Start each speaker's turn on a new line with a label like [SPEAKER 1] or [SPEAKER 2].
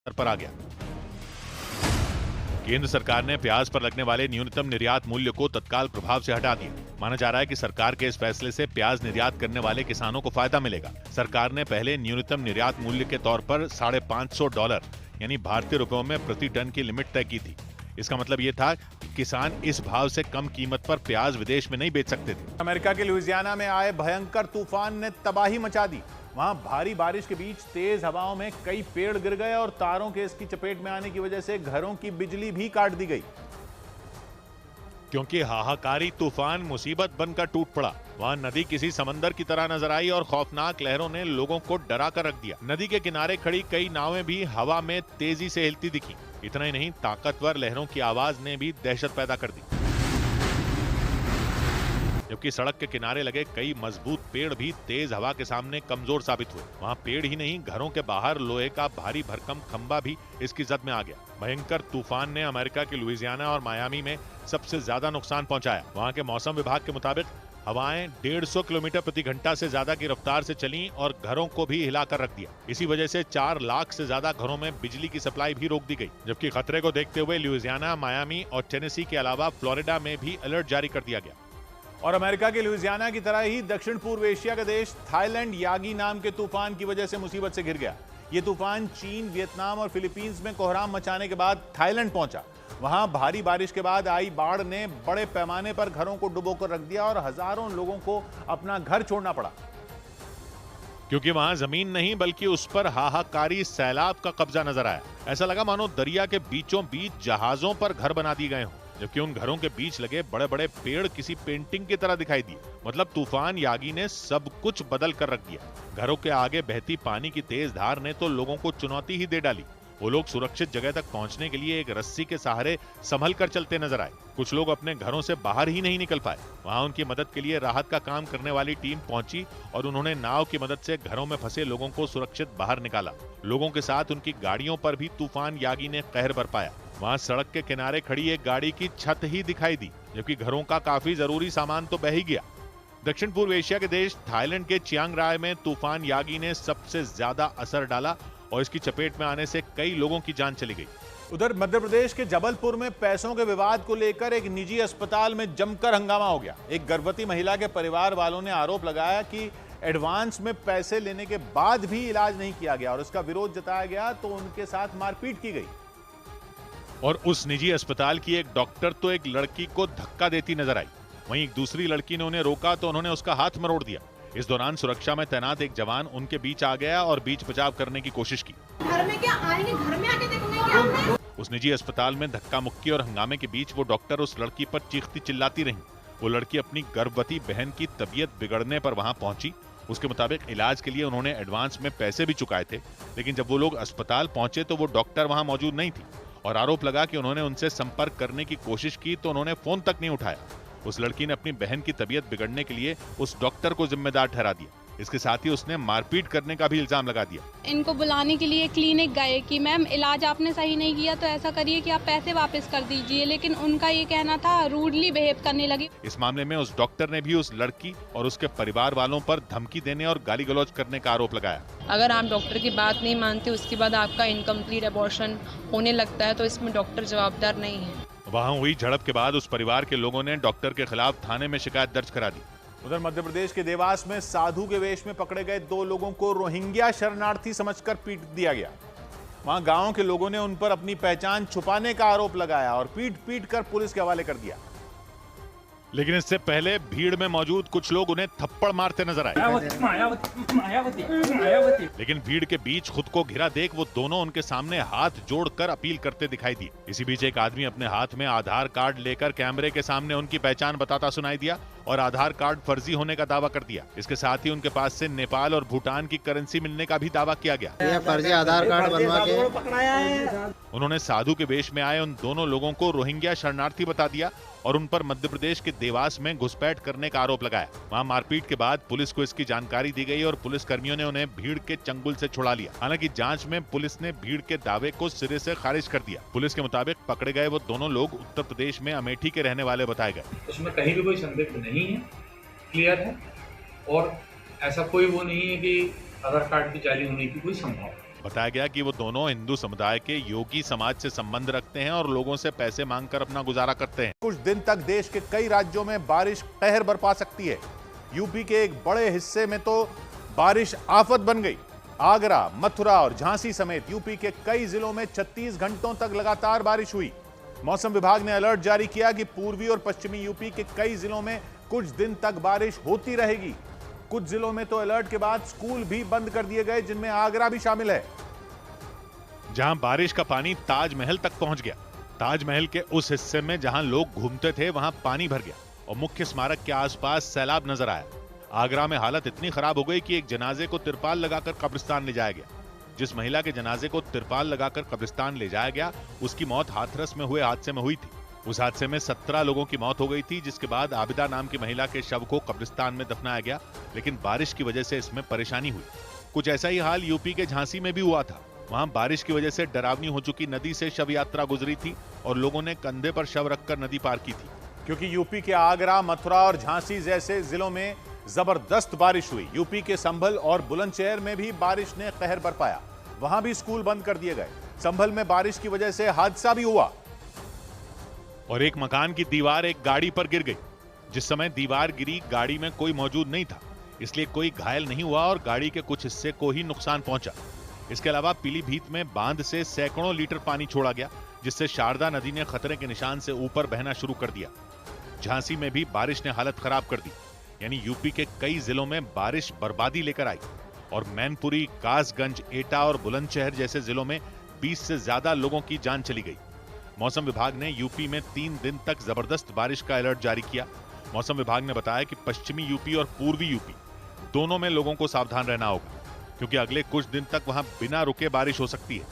[SPEAKER 1] पर आ गया। केंद्र सरकार ने प्याज पर लगने वाले न्यूनतम निर्यात मूल्य को तत्काल प्रभाव से हटा दिया। माना जा रहा है कि सरकार के इस फैसले से प्याज निर्यात करने वाले किसानों को फायदा मिलेगा। सरकार ने पहले न्यूनतम निर्यात मूल्य के तौर पर $550 यानी भारतीय रुपयों में प्रति टन की लिमिट तय की थी। इसका मतलब ये था कि किसान इस भाव से कम कीमत पर प्याज विदेश में नहीं बेच सकते थे।
[SPEAKER 2] अमेरिका के लुइसियाना में आए भयंकर तूफान ने तबाही मचा दी। वहां भारी बारिश के बीच तेज हवाओं में कई पेड़ गिर गए और तारों के इसकी चपेट में आने की वजह से घरों की बिजली भी काट दी गई।
[SPEAKER 1] क्योंकि हाहाकारी तूफान मुसीबत बनकर टूट पड़ा। वहां नदी किसी समंदर की तरह नजर आई और खौफनाक लहरों ने लोगों को डरा कर रख दिया। नदी के किनारे खड़ी कई नावें भी हवा में तेजी से हिलती दिखी। इतना ही नहीं, ताकतवर लहरों की आवाज ने भी दहशत पैदा कर दी। जबकि सड़क के किनारे लगे कई मजबूत पेड़ भी तेज हवा के सामने कमजोर साबित हुए। वहां पेड़ ही नहीं, घरों के बाहर लोहे का भारी भरकम खंबा भी इसकी जद में आ गया। भयंकर तूफान ने अमेरिका के लुइसियाना और मायामी में सबसे ज्यादा नुकसान पहुंचाया। वहां के मौसम विभाग के मुताबिक हवाएं 150 किलोमीटर प्रति घंटा से ज्यादा की रफ्तार से चलीं और घरों को भी हिलाकर रख दिया। इसी वजह से 4 लाख से ज्यादा घरों में बिजली की सप्लाई भी रोक दी गई। जबकि खतरे को देखते हुए लुइसियाना, मायामी और टेनेसी के अलावा फ्लोरिडा में भी अलर्ट जारी कर दिया गया।
[SPEAKER 2] और अमेरिका के लुइसियाना की तरह ही दक्षिण पूर्व एशिया का देश थाईलैंड यागी नाम के तूफान की वजह से मुसीबत से घिर गया। यह तूफान चीन, वियतनाम और फिलीपींस में कोहराम मचाने के बाद थाईलैंड पहुंचा। वहां भारी बारिश के बाद आई बाढ़ ने बड़े पैमाने पर घरों को डुबोकर रख दिया और हजारों लोगों को अपना घर छोड़ना पड़ा।
[SPEAKER 1] क्योंकि वहां जमीन नहीं बल्कि उस पर हाहाकारी सैलाब का कब्जा नजर आया। ऐसा लगा मानो दरिया के बीचों बीच जहाजों पर घर बना दिए गए हों। जबकि उन घरों के बीच लगे बड़े बड़े पेड़ किसी पेंटिंग की तरह दिखाई दिए। मतलब तूफान यागी ने सब कुछ बदल कर रख दिया। घरों के आगे बहती पानी की तेज धार ने तो लोगों को चुनौती ही दे डाली। वो लोग सुरक्षित जगह तक पहुंचने के लिए एक रस्सी के सहारे संभल कर चलते नजर आए। कुछ लोग अपने घरों से बाहर ही नहीं निकल पाए। वहां उनकी मदद के लिए राहत का काम करने वाली टीम पहुंची और उन्होंने नाव की मदद से घरों में फंसे लोगों को सुरक्षित बाहर निकाला। लोगों के साथ उनकी गाड़ियों पर भी तूफान यागी ने कहर बरपाया। वहां सड़क के किनारे खड़ी एक गाड़ी की छत ही दिखाई दी, जबकि घरों का काफी जरूरी सामान तो बह ही गया। दक्षिण पूर्व एशिया के देश थाईलैंड के चियांग राय में तूफान यागी ने सबसे ज्यादा असर डाला और इसकी चपेट में आने से कई लोगों की जान चली गई।
[SPEAKER 2] उधर मध्य प्रदेश के जबलपुर में पैसों के विवाद को लेकर एक निजी अस्पताल में जमकर हंगामा हो गया। एक गर्भवती महिला के परिवार वालों ने आरोप लगाया कि एडवांस में पैसे लेने के बाद भी इलाज नहीं किया गया और इसका विरोध जताया गया तो उनके साथ मारपीट की गई।
[SPEAKER 1] और उस निजी अस्पताल की एक डॉक्टर तो एक लड़की को धक्का देती नजर आई। वहीं एक दूसरी लड़की ने उन्हें रोका तो उन्होंने उसका हाथ मरोड़ दिया। इस दौरान सुरक्षा में तैनात एक जवान उनके बीच आ गया और बीच बचाव करने की कोशिश की।
[SPEAKER 3] घर में क्या आएंगे, घर में आके देखेंगे क्या हमने?
[SPEAKER 1] उस निजी अस्पताल में धक्का मुक्की और हंगामे के बीच वो डॉक्टर उस लड़की पर चीखती चिल्लाती रही। वो लड़की अपनी गर्भवती बहन की तबीयत बिगड़ने पर वहां पहुंची। उसके मुताबिक इलाज के लिए उन्होंने एडवांस में पैसे भी चुकाए थे, लेकिन जब वो लोग अस्पताल पहुंचे तो वो डॉक्टर वहां मौजूद नहीं थी और आरोप लगा कि उन्होंने उनसे संपर्क करने की कोशिश की तो उन्होंने फोन तक नहीं उठाया। उस लड़की ने अपनी बहन की तबीयत बिगड़ने के लिए उस डॉक्टर को जिम्मेदार ठहरा दिया। इसके साथ ही उसने मारपीट करने का भी इल्जाम लगा दिया।
[SPEAKER 4] इनको बुलाने के लिए क्लिनिक गए कि मैम इलाज आपने सही नहीं किया तो ऐसा करिए कि आप पैसे वापस कर दीजिए, लेकिन उनका ये कहना था, रूडली बिहेव करने लगी।
[SPEAKER 1] इस मामले में उस डॉक्टर ने भी उस लड़की और उसके परिवार वालों पर धमकी देने और गाली गलौज करने का आरोप लगाया।
[SPEAKER 5] अगर आप डॉक्टर की बात नहीं मानते उसके बाद आपका इनकम्प्लीट अबॉर्शन होने लगता है तो इसमें डॉक्टर जवाबदार नहीं है।
[SPEAKER 1] वहां हुई झड़प के बाद उस परिवार के लोगों ने डॉक्टर के खिलाफ थाने में शिकायत दर्ज करा दी।
[SPEAKER 2] उधर मध्य प्रदेश के देवास में साधु के वेश में पकड़े गए 2 लोगों को रोहिंग्या शरणार्थी समझकर पीट दिया गया। वहां गांव के लोगों ने उन पर अपनी पहचान छुपाने का आरोप लगाया और पीट कर पुलिस के हवाले कर दिया।
[SPEAKER 1] लेकिन इससे पहले भीड़ में मौजूद कुछ लोग उन्हें थप्पड़ मारते नजर आए। लेकिन भीड़ के बीच खुद को घिरा देख वो दोनों उनके सामने हाथ जोड़कर अपील करते दिखाई दिए। इसी बीच एक आदमी अपने हाथ में आधार कार्ड लेकर कैमरे के सामने उनकी पहचान बताता सुनाई दिया और आधार कार्ड फर्जी होने का दावा कर दिया। इसके साथ ही उनके पास से नेपाल और भूटान की करेंसी मिलने का भी दावा किया गया।
[SPEAKER 6] ये फर्जी आधार कार्ड बनवा के
[SPEAKER 1] उन्होंने साधु के वेश में आए उन दोनों लोगों को रोहिंग्या शरणार्थी बता दिया और उन पर मध्य प्रदेश के देवास में घुसपैठ करने का आरोप लगाया। वहां मारपीट के बाद पुलिस को इसकी जानकारी दी गई और पुलिस कर्मियों ने उन्हें भीड़ के चंगुल से छुड़ा लिया। हालांकि जांच में पुलिस ने भीड़ के दावे को सिरे से खारिज कर दिया। पुलिस के मुताबिक पकड़े गए वो दोनों लोग उत्तर प्रदेश में अमेठी के रहने वाले बताए गए।
[SPEAKER 7] उसमें कहीं भी कोई संदिग्ध नहीं है, क्लियर है और ऐसा कोई वो नहीं है कि आधार कार्ड की जाली होने की कोई संभावना।
[SPEAKER 1] बताया गया कि वो दोनों हिंदू समुदाय के योगी समाज से संबंध रखते हैं और लोगों से पैसे मांगकर अपना गुजारा करते हैं।
[SPEAKER 2] कुछ दिन तक देश के कई राज्यों में बारिश कहर बरपा सकती है। यूपी के एक बड़े हिस्से में तो बारिश आफत बन गई। आगरा, मथुरा और झांसी समेत यूपी के कई जिलों में 36 घंटों तक लगातार बारिश हुई। मौसम विभाग ने अलर्ट जारी किया कि पूर्वी और पश्चिमी यूपी के कई जिलों में कुछ दिन तक बारिश होती रहेगी। कुछ जिलों में तो अलर्ट के बाद स्कूल भी बंद कर दिए गए, जिनमें आगरा भी शामिल है।
[SPEAKER 1] जहां बारिश का पानी ताजमहल तक पहुंच गया। ताजमहल के उस हिस्से में जहां लोग घूमते थे वहां पानी भर गया और मुख्य स्मारक के आसपास सैलाब नजर आया। आगरा में हालत इतनी खराब हो गई कि एक जनाजे को तिरपाल लगाकर कब्रिस्तान ले जाया गया। जिस महिला के जनाजे को तिरपाल लगाकर कब्रिस्तान ले जाया गया, उसकी मौत हाथरस में हुए हादसे में हुई थी। उस हादसे में 17 लोगों की मौत हो गई थी, जिसके बाद आबिदा नाम की महिला के शव को कब्रिस्तान में दफनाया गया, लेकिन बारिश की वजह से इसमें परेशानी हुई। कुछ ऐसा ही हाल यूपी के झांसी में भी हुआ था। वहां बारिश की वजह से डरावनी हो चुकी नदी से शव यात्रा गुजरी थी और लोगों ने कंधे पर शव रखकर नदी पार की थी।
[SPEAKER 2] क्योंकि यूपी के आगरा, मथुरा और झांसी जैसे जिलों में जबरदस्त बारिश हुई। यूपी के संभल और बुलंदशहर में भी बारिश ने कहर बरपाया। वहां भी स्कूल बंद कर दिए गए। संभल में बारिश की वजह से हादसा भी हुआ
[SPEAKER 1] और एक मकान की दीवार एक गाड़ी पर गिर गई। जिस समय दीवार गिरी, गाड़ी में कोई मौजूद नहीं था, इसलिए कोई घायल नहीं हुआ और गाड़ी के कुछ हिस्से को ही नुकसान पहुंचा। इसके अलावा पीलीभीत में बांध से सैकड़ों लीटर पानी छोड़ा गया, जिससे शारदा नदी ने खतरे के निशान से ऊपर बहना शुरू कर दिया। झांसी में भी बारिश ने हालत खराब कर दी। यानी यूपी के कई जिलों में बारिश बर्बादी लेकर आई और मैनपुरी, कासगंज, एटा और बुलंदशहर जैसे जिलों में 20 से ज्यादा लोगों की जान चली गई। मौसम विभाग ने यूपी में 3 दिन तक जबरदस्त बारिश का अलर्ट जारी किया। मौसम विभाग ने बताया कि पश्चिमी यूपी और पूर्वी यूपी दोनों में लोगों को सावधान रहना होगा, क्योंकि अगले कुछ दिन तक वहां बिना रुके बारिश हो सकती है।